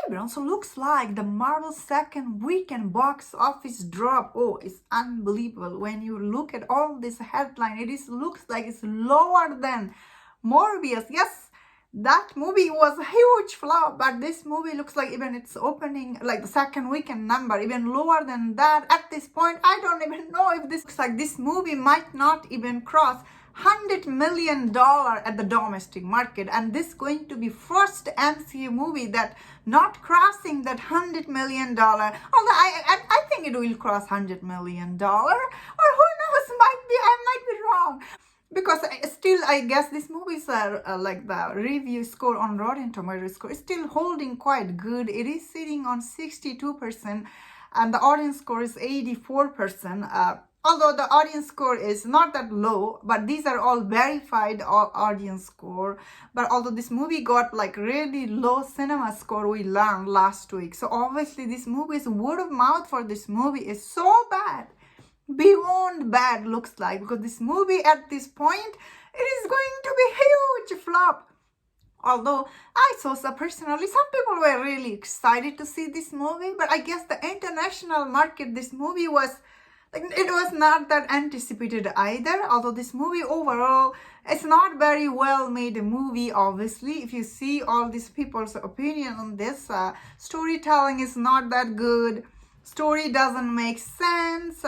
everyone, so looks like the Marvel second weekend box office drop. Oh, it's unbelievable. When you look at all this headline, looks like it's lower than Morbius. Yes, that movie was a huge flop, but this movie looks like even its opening, like the second weekend number, even lower than that. At this point, I don't even know if this looks like this movie might not even cross $100 million at the domestic market, and this is going to be first MCU movie that not crossing that $100 million. Although I think it will cross $100 million, or who knows, I might be wrong. Because still, I guess these movies are like the review score on Rotten Tomatoes score is still holding quite good. It is sitting on 62%, and the audience score is 84%. Although the audience score is not that low, but these are all verified audience score. But although this movie got like really low cinema score, we learned last week. So obviously this movie's word of mouth for this movie is so bad. Beyond bad looks like, because this movie at this point, it is going to be huge flop. Although I saw personally, some people were really excited to see this movie, but I guess the international market, this movie was it was not that anticipated either. Although this movie overall, it's not very well made movie, obviously. If you see all these people's opinion on this, storytelling is not that good. Story doesn't make sense.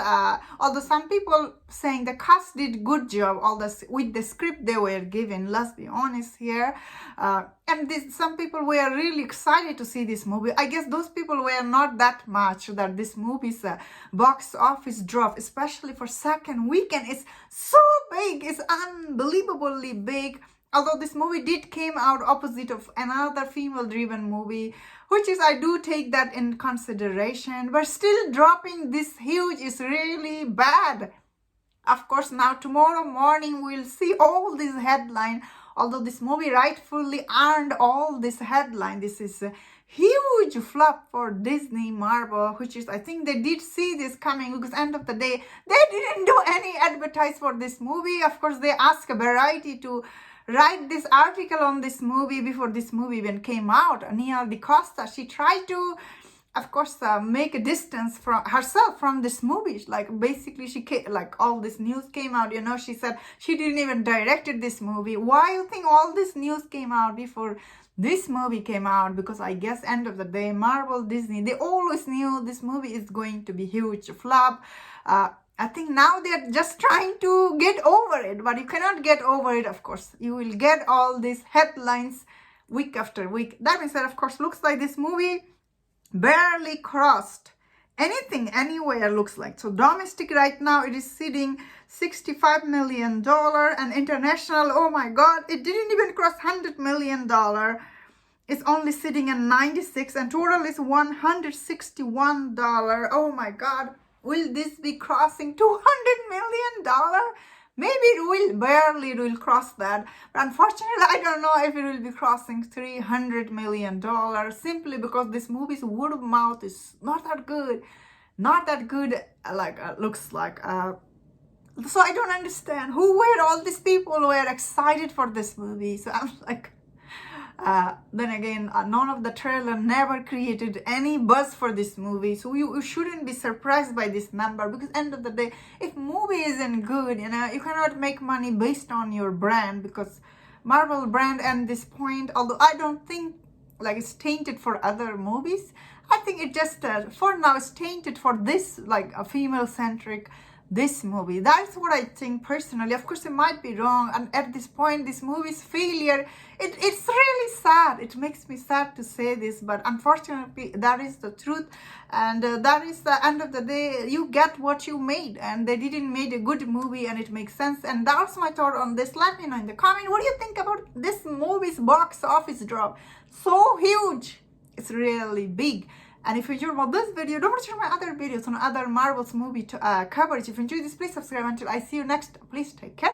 Although some people saying the cast did good job with the script they were given. Let's be honest here. And some people were really excited to see this movie. I guess those people were not that much that this movie's box office drop, especially for second weekend, is so big. It's unbelievably big. Although this movie did came out opposite of another female-driven movie, which is, I do take that in consideration, but still dropping this huge is really bad. Of course, now tomorrow morning we'll see all these headlines. Although this movie rightfully earned all this headline, this is a huge flop for Disney Marvel, which is, I think they did see this coming, because end of the day, they didn't do any advertise for this movie. Of course, they asked Variety to write this article on this movie before this movie even came out. Nia DaCosta, she tried to, of course, make a distance from herself from this movie. Like basically, all this news came out. She said she didn't even directed this movie. Why you think all this news came out before this movie came out? Because I guess end of the day, Marvel, Disney, they always knew this movie is going to be huge flop. I think now they're just trying to get over it, but you cannot get over it, of course. You will get all these headlines week after week. That being said, of course, looks like this movie barely crossed anything, anywhere, looks like. So domestic right now, it is sitting $65 million, and international, oh my God, it didn't even cross $100 million. It's only sitting at 96, and total is $161. Oh my God. Will this be crossing $200 million? Maybe it will cross that. But unfortunately, I don't know if it will be crossing $300 million, simply because this movie's word of mouth is not that good. Not that good, looks like. So I don't understand who were all these people who were excited for this movie. So I'm like, then again, none of the trailer never created any buzz for this movie, so you shouldn't be surprised by this number, because end of the day, if movie isn't good, you cannot make money based on your brand, because Marvel brand at this point, although I don't think it's tainted for other movies, I think it just for now is tainted for this a female centric this movie. That's what I think personally. Of course, it might be wrong, and at this point, this movie's failure, it's really sad. It makes me sad to say this, but unfortunately, that is the truth, and that is the end of the day. You get what you made, and they didn't make a good movie, and it makes sense. And that's my thought on this. Let me know in the comment, what do you think about this movie's box office drop? So huge. It's really big. And if you enjoyed about this video, don't forget to check my other videos on other Marvel's movie coverage. If you enjoyed this, please subscribe. Until I see you next, please take care.